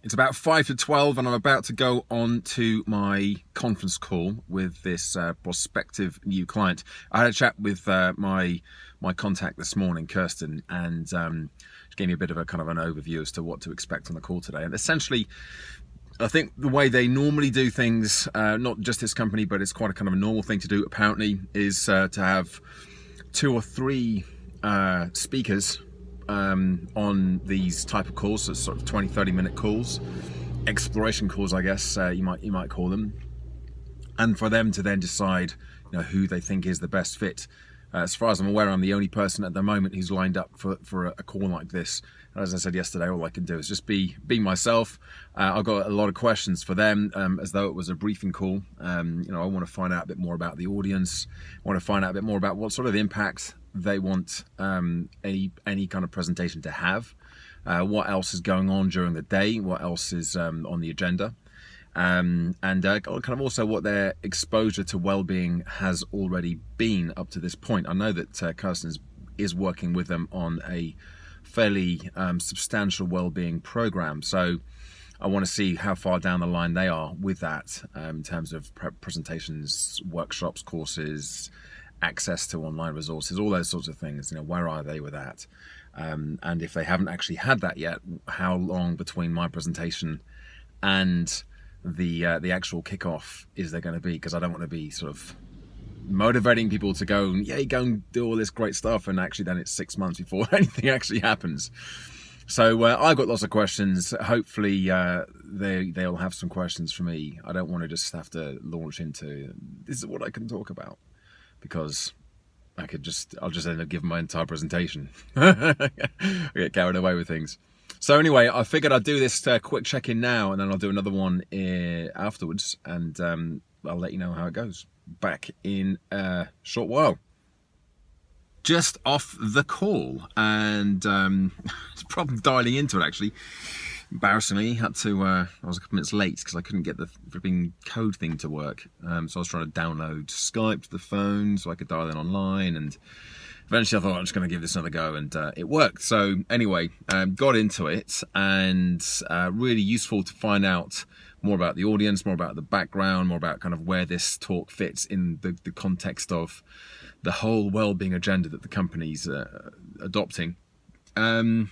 It's about 5 to 12 and I'm about to go on to my conference call with this prospective new client. I had a chat with my contact this morning, Kirsten, and she gave me a bit of a kind of an overview as to what to expect on the call today. And essentially, I think the way they normally do things, not just this company, but it's quite a kind of a normal thing to do apparently, is to have 2 or 3 speakers on these type of calls, so sort of 20-30 minute calls, exploration calls, I guess you might call them, and for them to then decide, who they think is the best fit. As far as I'm aware, I'm the only person at the moment who's lined up for a call like this. And as I said yesterday, all I can do is just be myself. I've got a lot of questions for them, as though it was a briefing call. I want to find out a bit more about the audience. I want to find out a bit more about what sort of impact they want any kind of presentation to have. What else is going on during the day? What else is on the agenda? And kind of also what their exposure to well-being has already been up to this point. I know that Kirsten is working with them on a fairly substantial well-being program, so I want to see how far down the line they are with that in terms of presentations, workshops, courses, access to online resources, all those sorts of things. Where are they with that? And if they haven't actually had that yet, how long between my presentation and the actual kickoff is there going to be? Because I don't want to be sort of motivating people to go and do all this great stuff, and actually then it's 6 months before anything actually happens. So I've got lots of questions. Hopefully they'll have some questions for me. I don't want to just have to launch into this is what I can talk about, because I'll just end up giving my entire presentation. I get carried away with things. So anyway, I figured I'd do this quick check-in now, and then I'll do another one afterwards, and I'll let you know how it goes. Back in a short while. Just off the call, and it's a problem dialing into it actually. Embarrassingly, I was a couple minutes late because I couldn't get the flipping code thing to work. So I was trying to download Skype to the phone so I could dial in online, and eventually I thought I'm just going to give this another go, and it worked. So anyway, got into it, and really useful to find out more about the audience, more about the background, more about kind of where this talk fits in the context of the whole well-being agenda that the company's adopting. It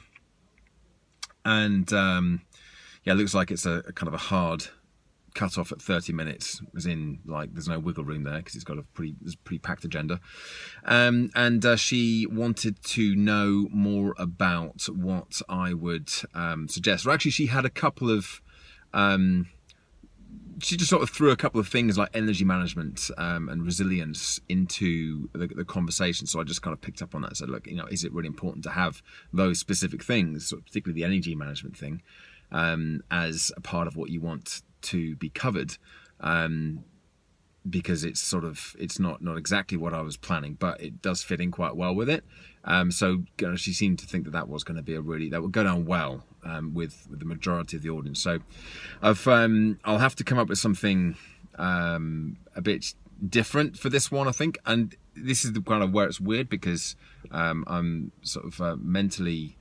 looks like it's a kind of a hard cut off at 30 minutes, as in like there's no wiggle room there because it's got a pretty packed agenda. And she wanted to know more about what I would suggest. Or actually, she had a couple of she just sort of threw a couple of things like energy management and resilience into the conversation. So I just kind of picked up on that and said, look, is it really important to have those specific things, particularly the energy management thing, as a part of what you want to be covered? Because it's not exactly what I was planning, but it does fit in quite well with it. So she seemed to think that was going to be that would go down well with the majority of the audience. So I'll have to come up with something a bit different for this one, I think. And this is the kind of where it's weird, because I'm sort of mentally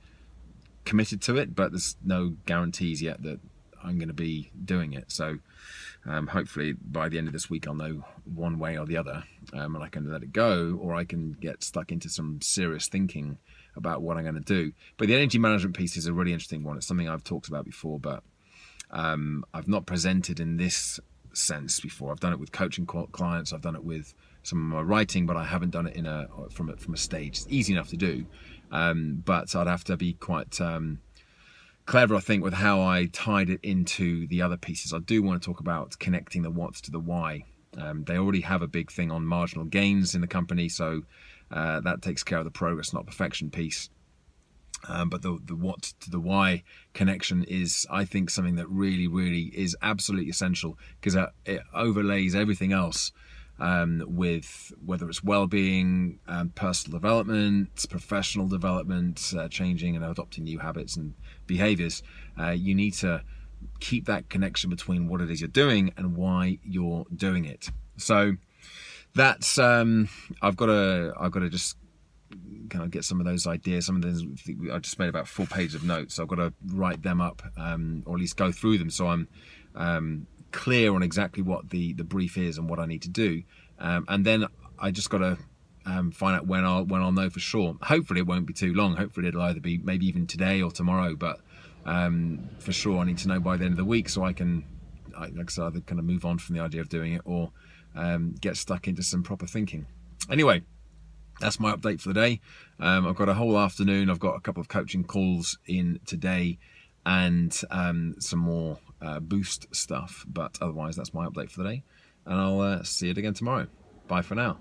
committed to it, but there's no guarantees yet that I'm going to be doing it. So hopefully by the end of this week I'll know one way or the other, and I can let it go, or I can get stuck into some serious thinking about what I'm going to do. But the energy management piece is a really interesting one. It's something I've talked about before, but I've not presented in this sense before. I've done it with coaching clients, I've done it with some of my writing, but I haven't done it from a stage. It's easy enough to do, but I'd have to be quite clever, I think, with how I tied it into the other pieces. I do want to talk about connecting the what to the why. They already have a big thing on marginal gains in the company, so that takes care of the progress, not perfection piece. But the what to the why connection is, I think, something that really, really is absolutely essential, because it overlays everything else with whether it's well-being, personal development, professional development, changing and adopting new habits and behaviors. You need to keep that connection between what it is you're doing and why you're doing it. So that's I've got to just kind of get some of those ideas. Some of those, I just made about 4 pages of notes, so I've got to write them up, or at least go through them, so I'm clear on exactly what the brief is and what I need to do. And then I just got to find out when I'll know for sure. Hopefully it won't be too long. Hopefully it'll either be maybe even today or tomorrow, but for sure I need to know by the end of the week, so I can, like I said, either kind of move on from the idea of doing it, or get stuck into some proper thinking. Anyway, that's my update for the day. I've got a whole afternoon. I've got a couple of coaching calls in today, and some more boost stuff, but otherwise that's my update for the day, and I'll see you again tomorrow. Bye for now.